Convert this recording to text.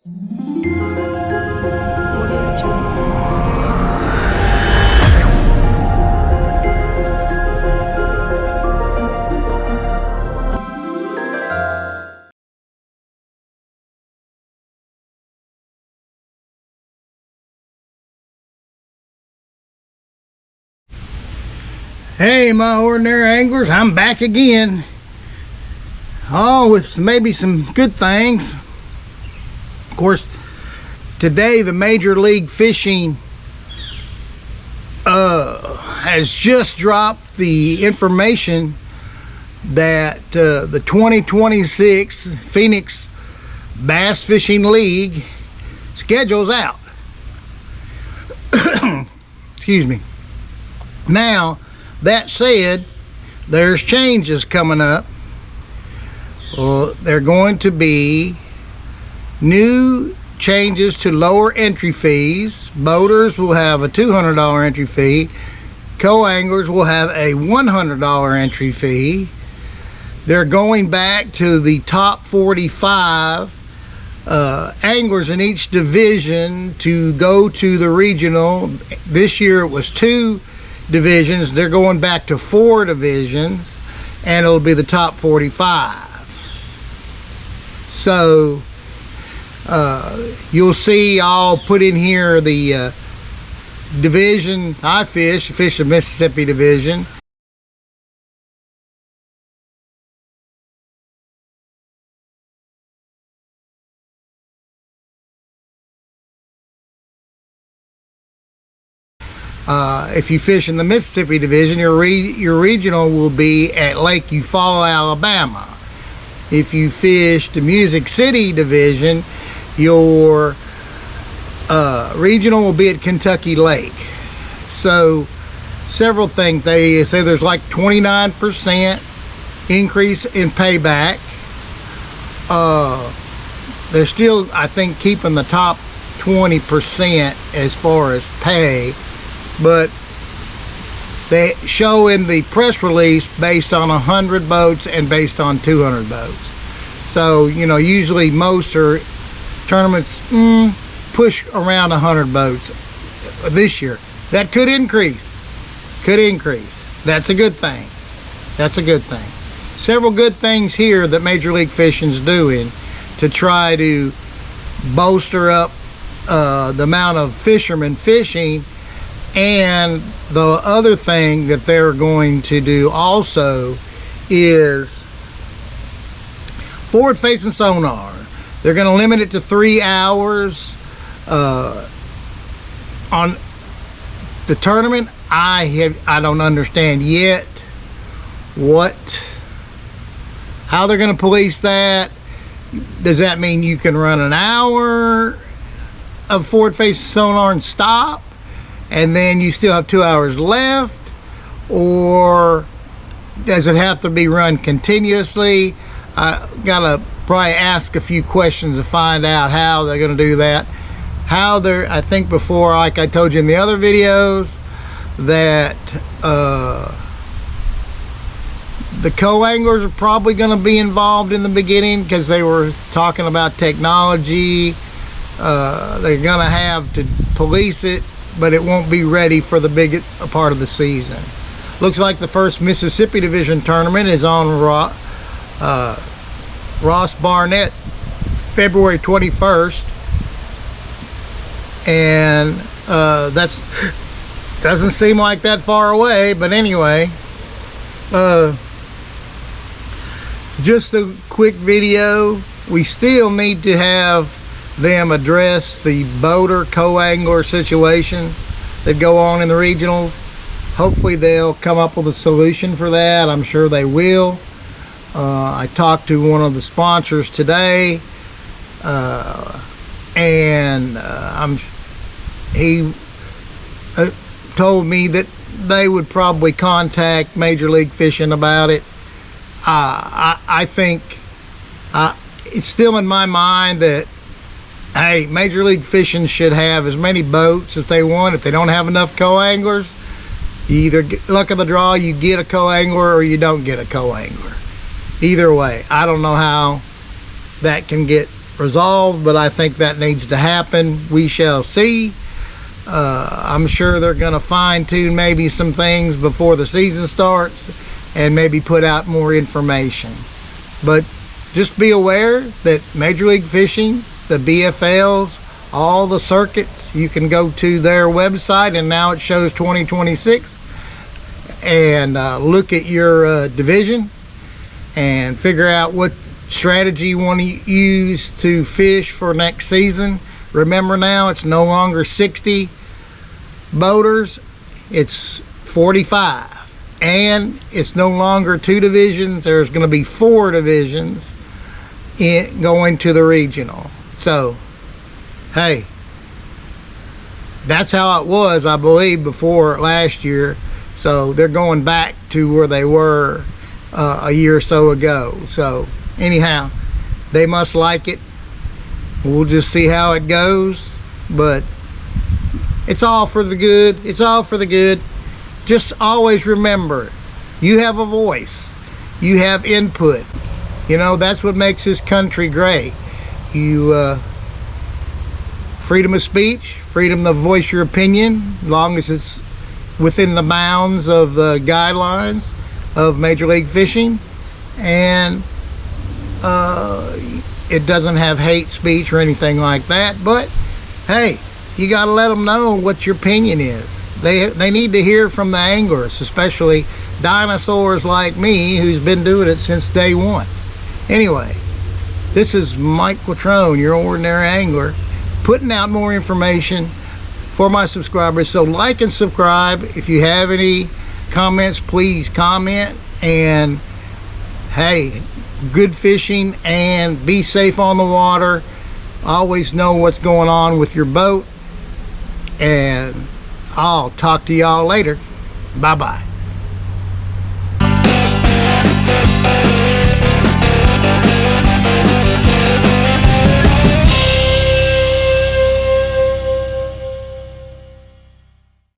Hey, my ordinary anglers, I'm back again. Oh, with maybe some good things. Of course, today the Major League Fishing has just dropped the information that the 2026 Phoenix Bass Fishing League schedule's out. Excuse me. Now, that said, there's changes coming up. Well, they're going to be new changes to lower entry fees. Boaters will have a $200 entry fee. Co-anglers will have a $100 entry fee. They're going back to the top 45 anglers in each division to go to the regional. This year it was 2 divisions. They're going back to 4 divisions, and it'll be the top 45. So you'll see I'll put in here the divisions I fish the Mississippi division. If you fish in the Mississippi division, your regional will be at Lake Eufaula, Alabama. If you fish the Music City division, your regional will be at Kentucky Lake. So several things. They say there's like 29% increase in payback. They're still, I think, keeping the top 20% as far as pay, but they show in the press release based on 100 boats and based on 200 boats. So, you know, usually most are tournaments push around 100 boats this year. That could increase. That's a good thing. Several good things here that Major League Fishing's doing to try to bolster up the amount of fishermen fishing. And the other thing that they're going to do also is forward facing sonar. They're going to limit it to 3 hours on the tournament. I don't understand yet how they're going to police that. Does that mean you can run an hour of forward facing sonar and stop, and then you still have 2 hours left? Or does it have to be run continuously? I gotta probably ask a few questions to find out how they're going to do that. I think before, like I told you in the other videos, that the co-anglers are probably going to be involved in the beginning, because they were talking about technology. They're going to have to police it, but it won't be ready for the big part of the season. Looks like the first Mississippi Division tournament is on Ross Barnett, February 21st, and that's doesn't seem like that far away. But anyway, just a quick video. We still need to have them address the boater co-angler situation that go on in the regionals. Hopefully they'll come up with a solution for that. I'm sure they will. I talked to one of the sponsors today, and he told me that they would probably contact Major League Fishing about it. I think it's still in my mind that, hey, Major League Fishing should have as many boats as they want. If they don't have enough co-anglers, you either get luck of the draw, you get a co-angler, or you don't get a co-angler. Either way, I don't know how that can get resolved, but I think that needs to happen. We shall see. I'm sure they're going to fine-tune maybe some things before the season starts and maybe put out more information. But just be aware that Major League Fishing, the BFLs, all the circuits, you can go to their website, and now it shows 2026, and look at your division and figure out what strategy you want to use to fish for next season. Remember, now it's no longer 60 boaters, it's 45, and it's no longer 2 divisions. There's going to be 4 divisions going to the regional. So hey, that's how it was, I believe, before last year. So they're going back to where they were a year or so ago. So anyhow, they must like it. We'll just see how it goes, but it's all for the good. It's all for the good. Just always remember, you have a voice, you have input. You know, that's what makes this country great. Freedom of speech, freedom to voice your opinion, as long as it's within the bounds of the guidelines of Major League Fishing, and it doesn't have hate speech or anything like that. But hey, you got to let them know what your opinion is. They need to hear from the anglers, especially dinosaurs like me, who's been doing it since day one. Anyway, this is Mike Quattrone, your ordinary angler, putting out more information for my subscribers. So like and subscribe. If you have any comments, please comment. And hey, good fishing and be safe on the water. Always know what's going on with your boat. And I'll talk to y'all later. Bye bye.